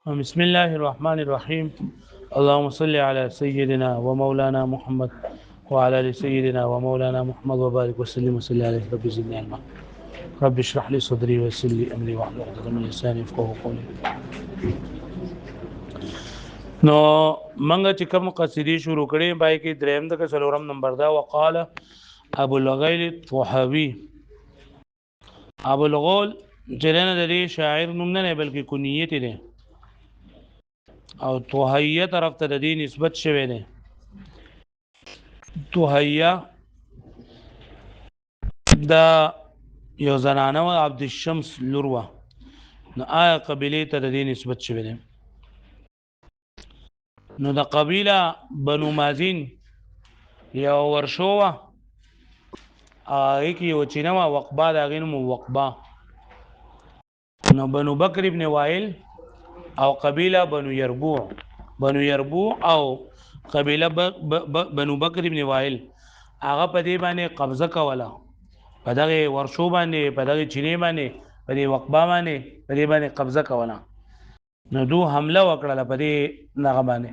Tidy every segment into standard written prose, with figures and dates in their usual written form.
بسم الله الرحمن الرحيم. اللهم صل على سيدنا ومولانا محمد وعلى ال سيدنا ومولانا محمد وبارك وسلم وصلي عليه. رب زدني علما، رب اشرح لي صدري ويسر لي امري واحلل عقدة من لساني يفقهوا قولي. نو منګه چې کوم قصیدې شروع کړې پای کې دریم د څلورم نمبر دا وقاله ابو الغیل الطحاوی. ابو الغول جنن د دې شاعر نوم نه بلکې کنیت دی او طحیه طرف ته د دې نسبت شوی دی. طحیه دا یو زنانه و عبد الشمس لوروا نو آیا قبیله ته د دې نسبت شوی دی. نو د قبیله بنو مازین یو ورشو هغه کې یو چینه وا وقبا دا غینم وقبا. نو بنو بکر ابن وائل او قبیله بنو یربوع او قبیله بنو بکر ابن وائل هغه په دې باندې قبضه کوله، په دغه ورشو باندې، په دغه چینه باندې، په دې وقبا باندې، په دې باندې قبضه کوله. نو دو حمله وکړه په دې نغه باندې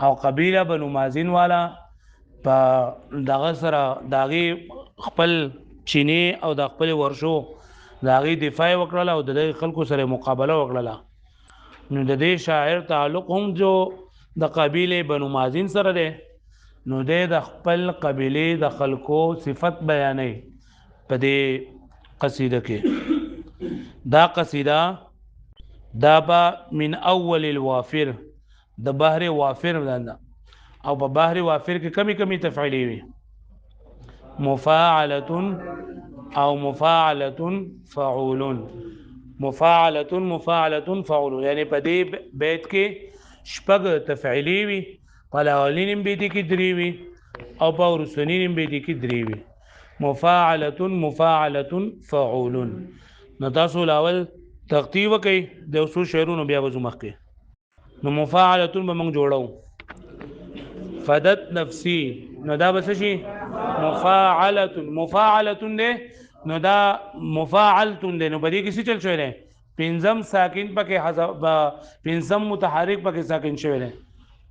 او قبیله بنو مازین والا په دغه سره داغي خپل چینه او د خپل ورشو داغي دفاع وکړه او د خلکو سره مقابله وکړه. نو د دې شاعر تعلق هم جو د قبیله بنو مازین سره ده. نو د خپل قبیله د خلکو صفت بیانې په دې قصیده کې. دا قصیده دا با من اول الوافر د بحر وافر ده او په بحر وافر کې کمی تفعیلی وي، مفاعله او مفاعله فعول، مفاعله فعول، یعنی په دې بیت کې شپږ تفعیلی وي، په اولینیم بیت کې درې وي او په ورسنینیم بیت کې درې وي. مفاعله فعول. نو تاسو لاول ترتیب کوي د اوسو شعرونو بیا وځو مخکې. نو مفاعله به موږ جوړو فدت نفسي، نو دا بس شي مفاعله ده. نو دا مفاعلتون ده. نو بدی کې څه چل شوی دی؟ پنځم ساکن پکې حذف، پنځم متحرک پکې ساکن شوی دی.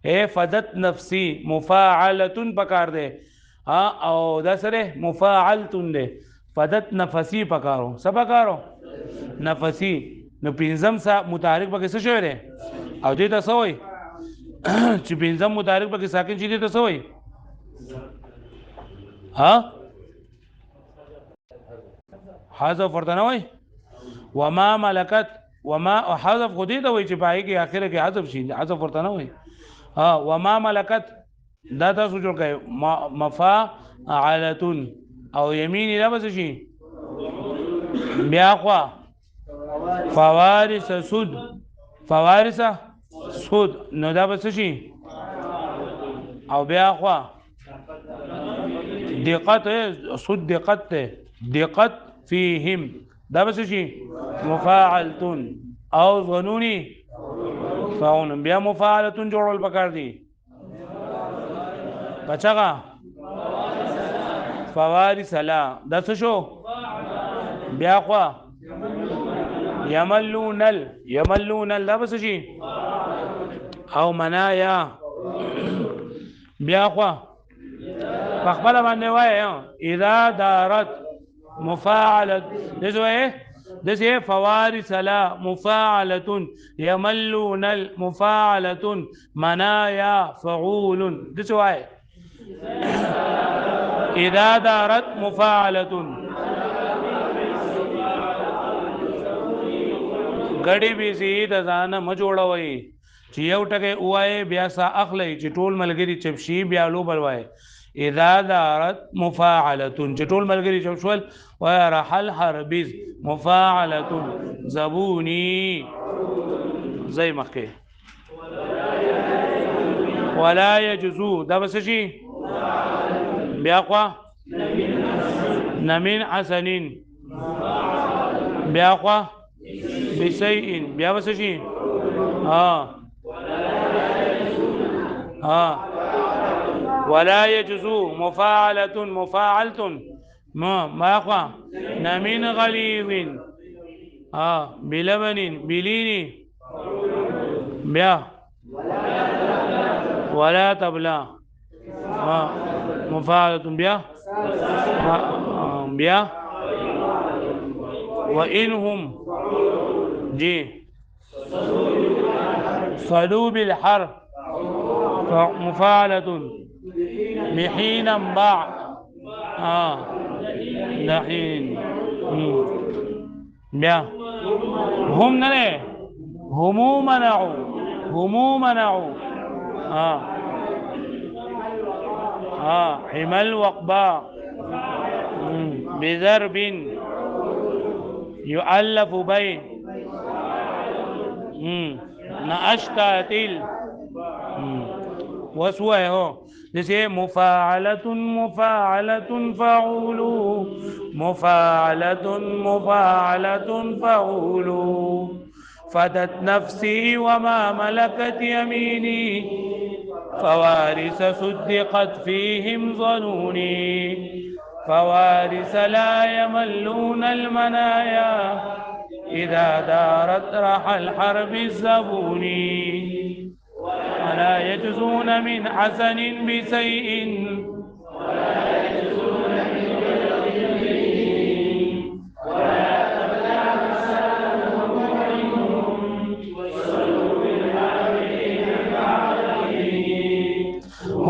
اے فدت نفسي مفاعلتون پکار ده او دا سره مفاعلتون ده. فدت نفسي پکارو، څه پکارو؟ نفسي. نو پنځم متحرک پکې څه شوی دی او دې ته څه وایي چې پنځم متحرک پکې ساکن شي دې ته څه وایي؟ ها حذف ورته نه وایي. وما ملکت، وما حذف خو دې ته وایي چې پای کې اخره کې حذف شي، حذف ورته نه وایي. ها وما ملکت دا تاسو جوړ کړئ مفاعلتون او یمین را بس شي بیا خوا فوارث سود، فوارث سود. نو دا بس شي او بیا خوا دقت سود، دقت دقت فيهم دا بس شي مفاعلتون او ظنوني فاون. بیا مفاعلتون جوړول پکار دي بچا فوارث لا دا څه شو بیا خوا یملون دا بس شي او منایا بیا خوا فخبل باندې وای اذا دارت مفاعله دسه فوارث لا مفاعله يملون مفاعله منايا فعول. دسه وای اذا دارت مفاعله غړي به سي د ځان م جوړوي چې یو ټکي وای بیا سا اخلي چې ټول ملګری چپشي بیا لو بل وای. اذا دارت مفاعله چې ټول ملګری چپشول وای رحل حربز مفاعله زبوني زي مخکې ولا يجزو دا بس شي بیا خوا نمین حسنین بیا خوا بشيء بیا بس شي ولا يجزو مفاعلة ما يقع نمين غليظ بلبن بلين بیا ولا تبلا مفاعلة بیا بیا وإنهم جی صلوا بالحرف مفاعلة بحين باع دحين بیا هم نه همو منعوا حمل وقبا بضرب يؤلف بين نأشتاتل وسوى هو جیسے مفاعلة فعولوا مفاعلة فعولوا فدت نفسي وما ملكت يميني فوارث صدقت فيهم ظنوني فوارث لا يملون المنايا إذا دارت رحى الحرب الزبوني ولا يجزون من حسن بسيء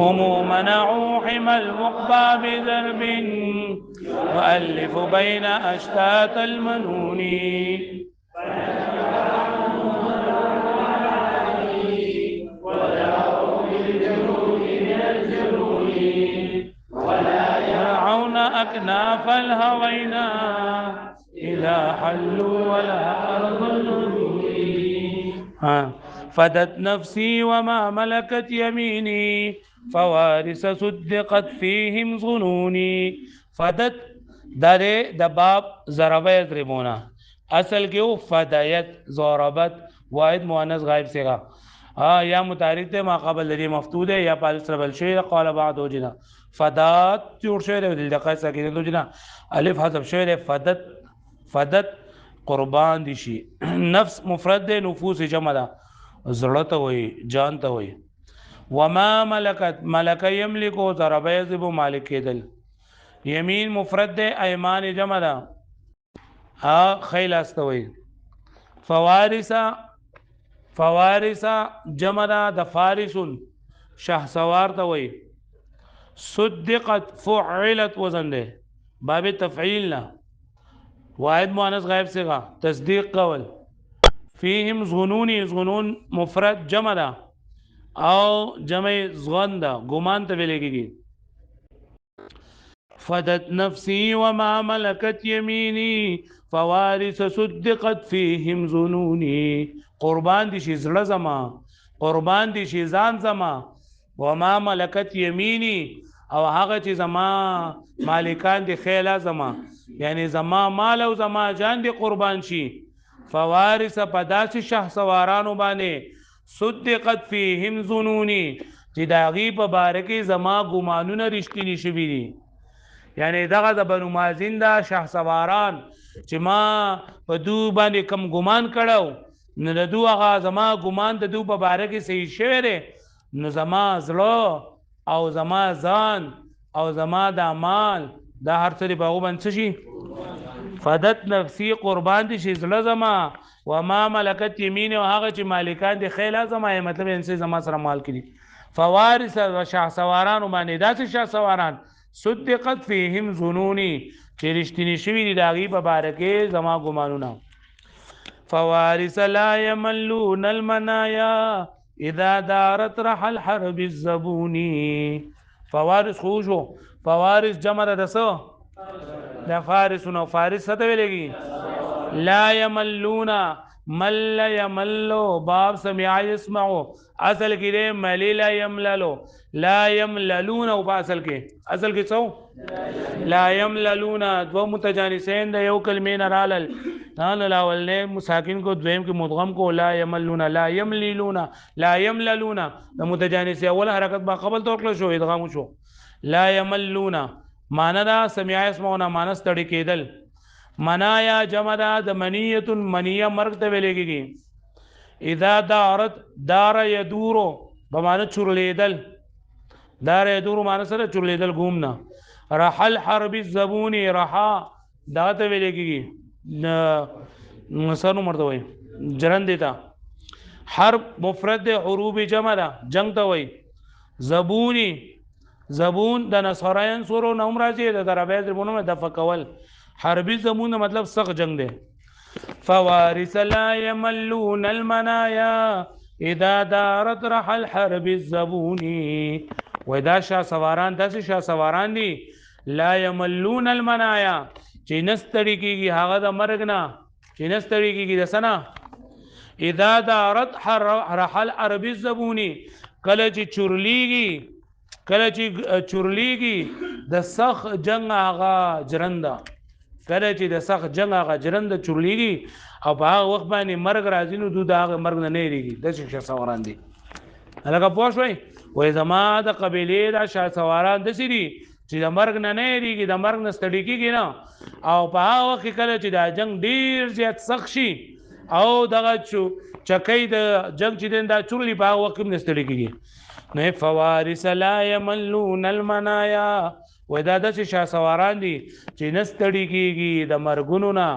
هم منعوا حمى المقبى بذرب وألف بين أشتات المنون يرعون أكناف الهوينا إذا حلوا ولا أرض النذور فدت نفسي وما ملكت يميني فوارث صدقت فيهم ظنوني فدت داره دباب ضربه يضربونا اصل کې فدایت ضربت واحد مؤنث غائب سیغه یا متحرک ته ما قبل لري مفتوح ده یا پالس ربل شوی قال بعد وجنا فدات جوړ شوی د دقه ساکینه وجنا الف حذف شوی ده فدت قربان دي شي نفس مفرد ده نفوس جمع ده زړه ته وي جان ته وي وما ملک یملکو ضرب یذب مالک کېدل یمین مفرد ده ایمان جمع ده خیل استوي فوارث جمع ده د فارسون شهسوار ته وي صدقت فعلت وزن ده باب تفعیل نه واحد مؤنث غائب صيغه تصدیق قول فيهم ظنون مفرد جمع ده او جمع ظن ده ګمان ته ویل کېږي فدت نفسي وما ملكت يميني فوارث صدقت فيهم ظنوني قربان دي شي زړه زما قربان دي شي ځان زما وما ملكت يميني او هغه چې زما مالکان دي خیلا زما یعنی زما مال او زما جان دي قربان شي فوارث پداس شه سوارانو باندې صدقت فيهم ظنوني چې داغي په بارکه زما ګمانونه رښتینی شوي دي یعنی دغه د بنو مازین دا شه سواران چې ما په دو باندې کم ګمان کړو نو د دوه هغه زما ګمان د دو په بارکه صحیح شوی دی نو زما زړه او زما ځان او زما د مال دا هر څه په باندې شي فدت نفسي قربان دي شي زړه زما وما ملکت یمین او هغه چې مالکان دي خیل زما مطلب انسان زما سره مال کړي فوارث و شاه سواران باندې داسې شاه سواران صدقت فيهم ظنوني چې رښتینی شوی دي داغي په بارکه زما ګمانونه فوارث لا يملون المنايا اذا دارت رحل الحرب الزبوني فوارث خوشو فوارث جمع رسو دا فارسونو فارس ته ویلېږي لا يملون مل يملو باب سمع يسمعو اصل کې دې مل لا يمللو لا يمللون او اصل کې څو لا يمللون دو متجانسین د یو کلمې نه رالل نه لاول نه مساکین کو دویم کې مدغم کو لا يملون لا يمللون لا يمللون د متجانس اول حرکت با قبل تور کړل شو ادغام شو لا يملون معنا دا سمع اسمعنا معنا ستړي کېدل منایا جمع دا د منیه منیه مرګ ته ویل کېږي اذا دارت دار يدورو بمعنى چورلیدل دار يدور معنی سره چورلیدل ګومنا رحل حرب الزبوني رحا دا ته ویل کیږي سر مرته وای جرن دیتا حرب مفرد حروب جمع ده جنگ ته وای زبوني زبون د نصرایان سورو نوم راځي د دربه دربونه د فکول حربي زبون مطلب سخت جنگ ده فوارث لا يملون المنايا اذا دارت رحل حرب الزبوني ودا شاه سواران داسې شاه سواران دي لا يملون المنايا چې نستړي کیږي هغه د مرګ نه چې نستړي کیږي د سنا اذا دارت رحل حرب الزبوني کله چې چورلیږي د سخ جنگ هغه جرنده کله چې د سخت جنگ هغه جرنده چورلیږي او په هغه وخت باندې مرګ راځي نو دوی د هغه مرګ نه یریږي د شاه سواران دي هغه پوه شوي وای زما د قبیلې د شاه سواران د سری چې د مرګ نه یریږي د مرګ نه ستړي کیږي نه او په هغه وخت کله چې د جنگ ډیر زیات سخت شي او دغه چکې د جنگ چې دا چورلی په هغه وخت کې نه ستړي کیږي نه فوارث لا يملون المنايا ودا د شاه سواران دي چې نستړي کیږي د مرګونو نه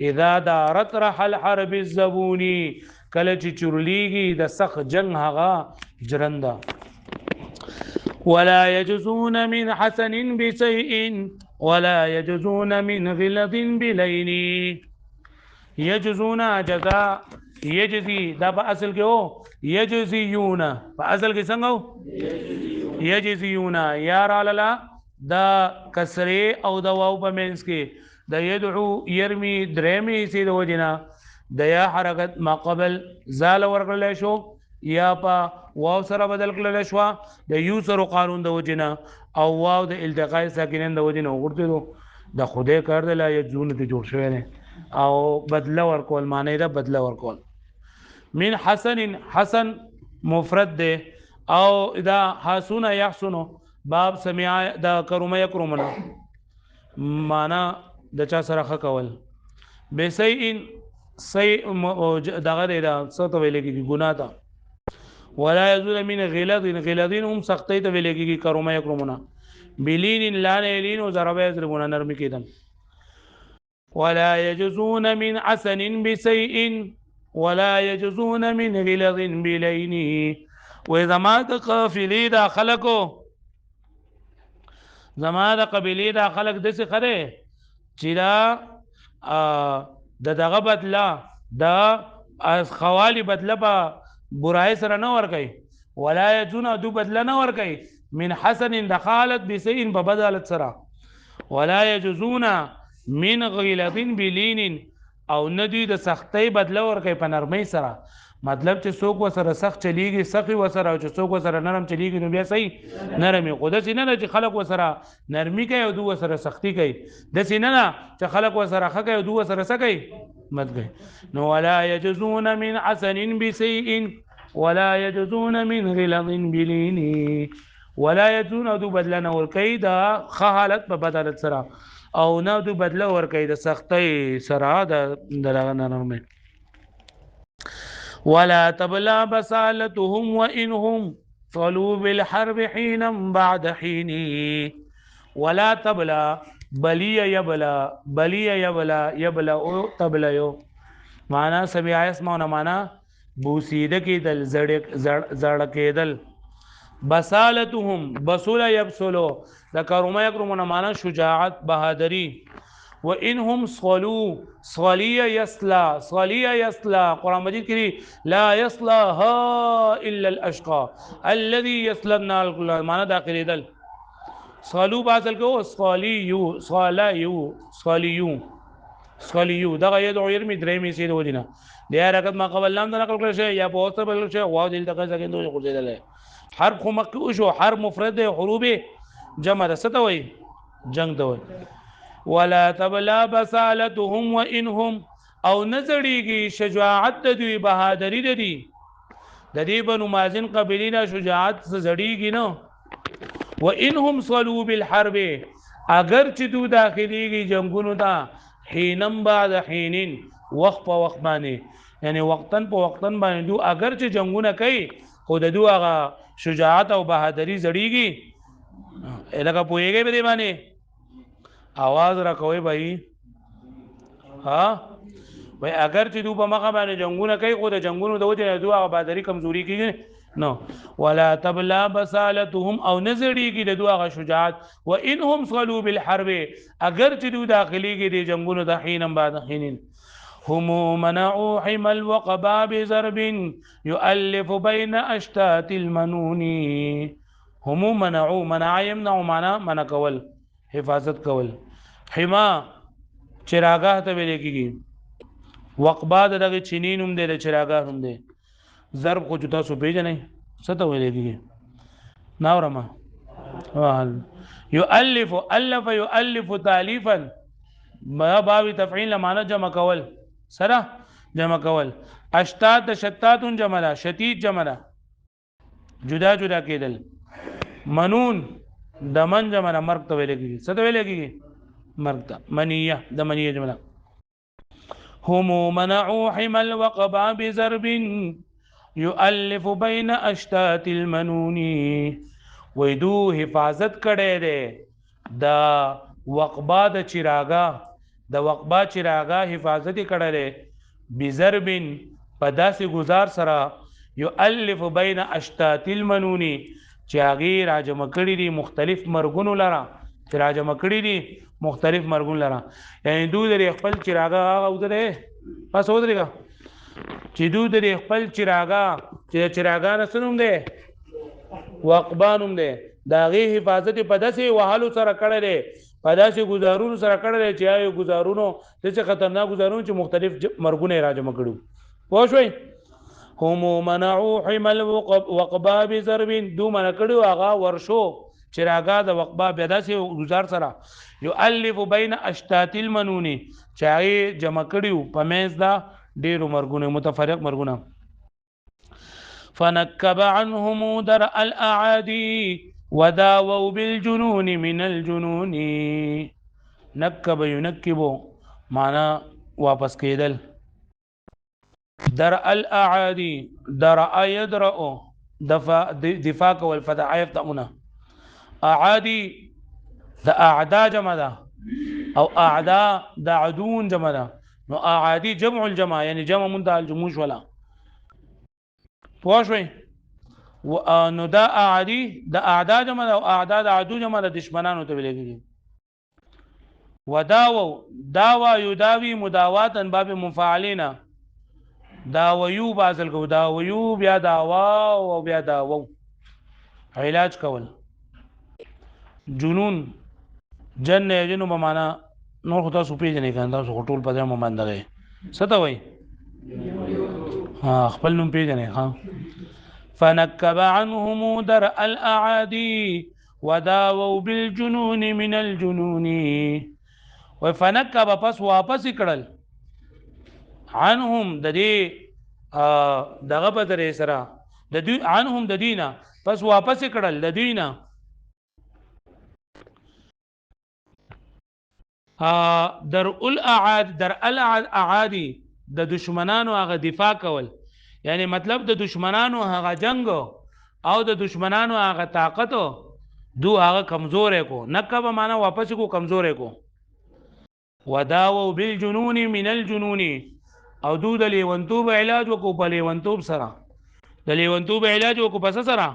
اذا دارت رحل حرب الزبوني کله چې چورلیږي د سخت جنگ هغه جرنده ولا يجزون من حسن بشيء ولا يجزون من غلظ بلين يجزون جزاء يجزي دا په اصل کې هو يجزيون په اصل کې څنګه هو يجزيون یا رالاله دا کسره او د واو په منځ کې د يدعو يرمي درمي سي د وجنا د یا حرکت ما قبل زال ورکړل شو یا په واو سره بدل کړل شو د یو سره قانون د وجنا او واو د التقاء ساکنین د وجنا وګورئ د خدای کار د لا یجون ته جوړ شوی نه او بدل ورکول معنی دا بدل ورکول من حسن مفرد ده او اذا حسن يحسن باب سمع دا کرومه یکرومنا معنا د چا سره خ کول بسیئن سی دغه دا څه ته ویل کیږي ګناه تا ولا يزول من غلظين هم سختي ته ویل کیږي کرومه یکرومنا بلین لا لین او ضربه ضربونه نرمي کیدم ولا يجزون من حسن بسيء ولا يجزون من غلظ بلين واذا ما قافلي دا خلقو زما د قبيله دا خلق دسه خره چې دا د دغه بدلا دا خوالي بدله په برای سره نه ور کوي ولا يجون دو بدله نه ور کوي من حسن دخالت بسين په بدالت سره ولا يجزون من غلظ بلين او ندی د سختۍ بدله ور کوي په نرمۍ سره مطلب چې څوک وسره سخت چلیږي سخی وسره او چې څوک وسره نرم چلیږي نو بیا صحیح نرمي قدرت نه چې خلق وسره نرمي کوي او دوه سره سختی کوي د سینه چې خلق وسره خکه او دوه سره سکي مت کوي نو ولا يجزون من حسن بسيء ولا يجزون من غلظ بلين ولا يجزون دو بدلنه ور کوي دا خالت په بدلت سره او نه دو بدله ور کوي د سختۍ سره د نرمي ولا تبلى بسالتهم وإنهم صلوا بالحرب حينا بعد حين ولا تبلى بلي او تبلى يو معنا سمع اسمعنا معنا بوسیده کېدل زړه کېدل بسالتهم بسول يبسلو ذکرما یکرمون معنا شجاعت بهادری وانهم صلوا يصلى قرآن مجید کې لا يصلها الا الاشقى الذي يصلى النار معنا داخلي دل صلوا باصل کو صليو دا يدعو يرمي دريمي سيد ودينا دي حرکت ما قبل لام نقل کړی شي یا په اوسه بدل شي واو دل تک ځکه دوی خورځیدل حرف خو مکه شو حرف مفرد حروف جمع ستوي جنگ دوي ولا تبلا بسالتهم وانهم او نظریږي شجاعت دوی بهادری دي د دې بنو مازن قبیلینا شجاعت زړیږي نو وانهم صلوا بالحرب اگر چې دو داخليږي جنگونو ته حینم بعد حینین وقت په وقت باندې یعنی وقتن په وقتن باندې دو اگر چې جنگونه کوي خو د دوه هغه شجاعت او بهادری زړیږي الګه پويږي به دی باندې आवाज را کوي بھائی ها وای اگر چې دوی په مخه باندې جنگونه کوي خو د جنگونو د وجه نه دوه هغه بهادری کمزوري کیږي نو ولا تبلا بسالتهم او نزړیږي د دوه هغه شجاعت وانهم صلوا بالحرب اگر چې دوی داخليږي د جنگونو د حینم بعد حینین هم منعوا حمى الوقبا بضرب يؤلف بين اشتات المنون هم منعوا منع يمنع معنا منع کول حفاظت کول حما چراغاه ته ویل کیږي وقبا دغه چینین هم د چراغاه هم دی ضرب خو جتا سو پیژنې څه ته ویل کیږي ناورما يؤلف الف يؤلف تالیفا ما باب تفعیل معنا جمع کول سره جمع کول اشتات شتات جمع شتید جمع جدا جدا کېدل منون دمن جمع مرګ ته ویل کیږي څه ته ویل کیږي مرګ ته منیه د منیه جمع هم منعوا حمى الوقبا بضرب يؤلف بين اشتات المنون ويدو حفاظت کړي ده دا وقبا د چراغا د وقبا چراغا حفاظت کړي ده بضرب پداسي گزار سره يؤلف بين اشتات المنون چاغي راجم کړي دي مختلف مرګونو لرا چې راجم کړي دي مختلف مرګونو لرا یعنی دوی د خپل چراغا او ده پس ودرېګا چې دوی د خپل چراغا چې چراغا رسنوم ده وقبانوم ده دا غي حفاظت په داسې وحالو سره کړل دي په داسې گزارونو سره کړل دي چې یو گزارونو چې خطرناک گزارونو چې مختلف مرګونه راجم کړو پوه شئ هم منعوا حمى الوقبا بضرب دو من کړو هغه ورشو چراغا د وقبا په داسې گزار سره يؤلف بين اشتات المنون چاغي جمع کړیو په مېز دا ډیرو مرګونه متفرق مرګونه فنكب عنهم درء الاعادي وداووا بالجنون من الجنون نكب ينكب معنا واپس کېدل درء الاعادي درء يدرء دفاع کول فتح يفتحونه اعادي د اعداء جمع ده او اعداء د عدون جمع ده نو اعادي جمع الجمع يعني جمع منتهى الجموش ولا پوښوي نو دا اعادي د اعداء جمع ده او اعداء د عدو جمع ده دشمنانو ته ویل کېږي وداو داوا يداوي مداواتا باب مفاعلين داويو بازل کو داويو بیا داوا او بیا داو علاج کول جنون جن جنو بمانا نور خو تاسو پیژنې کنه تاسو ټول په ځای باندې غي څه وای ها خپل نوم پیژنې ها فنكب عنهم درء الاعادي وداووا بالجنون من الجنون وفنكب پس واپس کړل عنهم د دې دغه په درې سره د دې عنهم د دینه پس واپس کړل د دینه در الاعادي د دشمنانو هغه دفاع کول یعنی مطلب د دشمنانو هغه جنگ او د دشمنانو هغه طاقت دو هغه کمزور کو نکب معنا واپس کو کمزور کو وداو بالجنون من الجنون او دو د لیونتوب علاج وکړو په لیونتوب سره د لیونتوب علاج وکړو پس سره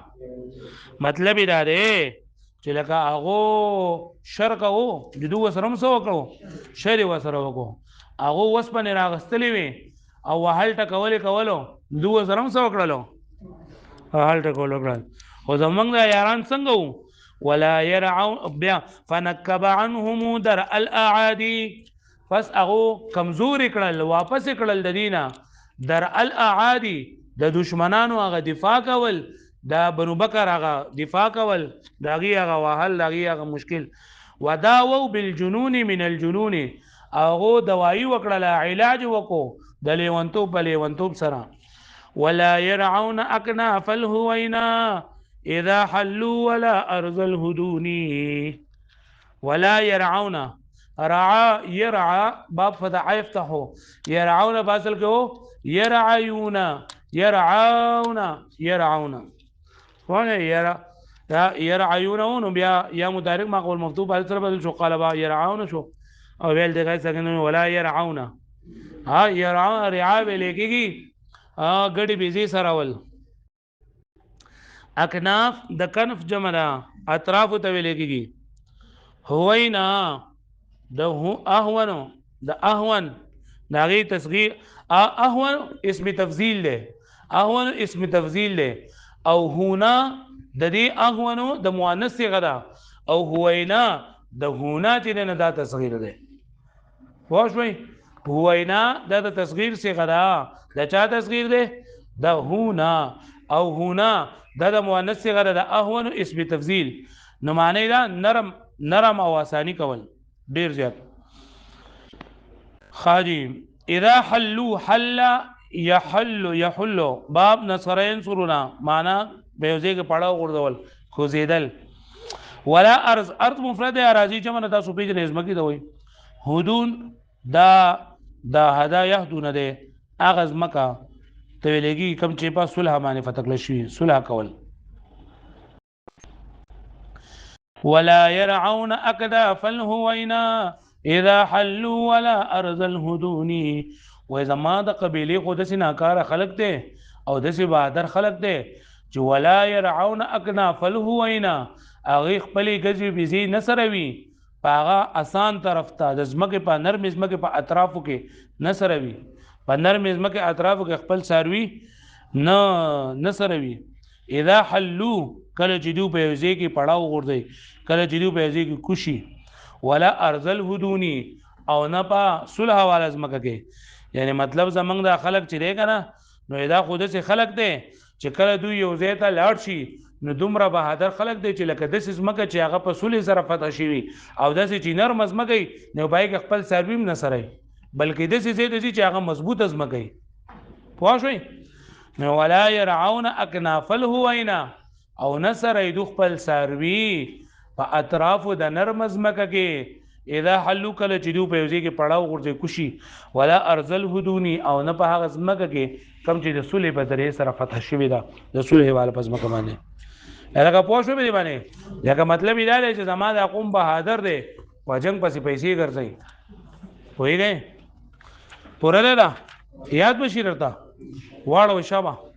مطلب دا دی چې لکه هغه شرق وو د دوه سره هم سو وکړو شر وسره وکړو هغه وسپنه راغستلې وي او حل کولو دوه سره هم سو وکړلو حل ټکول وکړل خو زمونږ د یاران څنګه وو ولا يرعون بیا فنكب عنهم درء الاعادي پس هغه کمزور کړل واپس کړل د دینه درء الاعادي د دشمنانو هغه دفاع کول دا بنو بکر هغه دفاع کول داغي هغه وحل داغي هغه مشکل وداووا بالجنون من الجنون هغه دوايي وکړه علاج وکړو د لیونتوب سره ولا يرعون اكناف الهوينا اذا حلوا ولا ارض الهدون ولا يرعون رعى يرعى باب فتح يفتحو يرعون باصل کو يرعون يرعون يرعون وانا يرعون بیا یا متحرک ما قول مفتوح بعد سره بدل شو قلبا يرعون شو او ویل دغه څنګه ولا يرعون ها يرعون رعا به لیکيږي غړي بيزي سره ول اکناف د کنف جمع ده اطراف ته ویل کېږي هوینا د اهون د اهون داغي تصغیر اهون اسم تفضیل ده اهون اسم تفضیل ده او هونا د دې اهونو د مؤنث صيغه ده او هوینا د هونا چې نه دا تصغیر ده واښوي هوینا د تصغیر صيغه ده د چا تصغیر ده د هونا او هونا د مؤنث صيغه ده د اهون اسم تفضیل نو معنی دا نرم او اسانی کول ډیر زیات خاجی اذا حلوا حل يحل باب نصرين سرنا معنا بيوزي کې پړاو غردول خو زیدل ولا ارض مفرد اراضی جمع تاسو پیژنې ازمکی دوی حدود دا هدا يهدون ده اغاز مکا ته ویلېږي کم چې په صلح باندې فتکل شي صلح کول ولا يرعون اكداف الهوينا اذا حلوا ولا ارض الهدوني واذا ما د قبيله خو د سناکار خلق ته او د سی بہادر خلق ته چې ولا يرعون اكناف الهوينا اغه خپل غزي بيزي نسروي پاغه آسان طرف ته د زمکه په نرم زمکه په اطرافو کې نسروي په نرم زمکه اطرافو کې خپل ساروي نسروي اذا حلوا کله چې دوی په ځای کې پړاو غورځي کله چې دوی په ځای کې کوشي ولا ارزل هدوني او نه په صلح والا زمکه کې یعنی مطلب زمنګ د خلق چې دی کنه نو ادا خود سه خلق دی چې کله دوی یو ځای ته لاړ شي نو دومره بهادر خلق دی چې لکه د زمکه چې هغه په صلح سره فتح شي او د چې نرم زمکه نو بای خپل سرویم نه سره بلکې د چې هغه مضبوط زمکه پوه شئ نو ولا يرعون اكناف الهوينا او نصر ایدو خپل ساروی په اطراف د نرم زمکه کې اذا حلوا کله چې دوی په ځای کې پړاو غورځي کوشي ولا ارزل هدوني او نه په هغه زمکه کې کم چې د صلح په ذریعہ سره فتح شوی دا د صلح والا پس مکه باندې هغه پوه شو به باندې یګه مطلب دا دی چې زما د قوم بهادر دی په جنگ پسې پیسې ګرځي وایي پوره ده یاد بشیر تا واړو شابه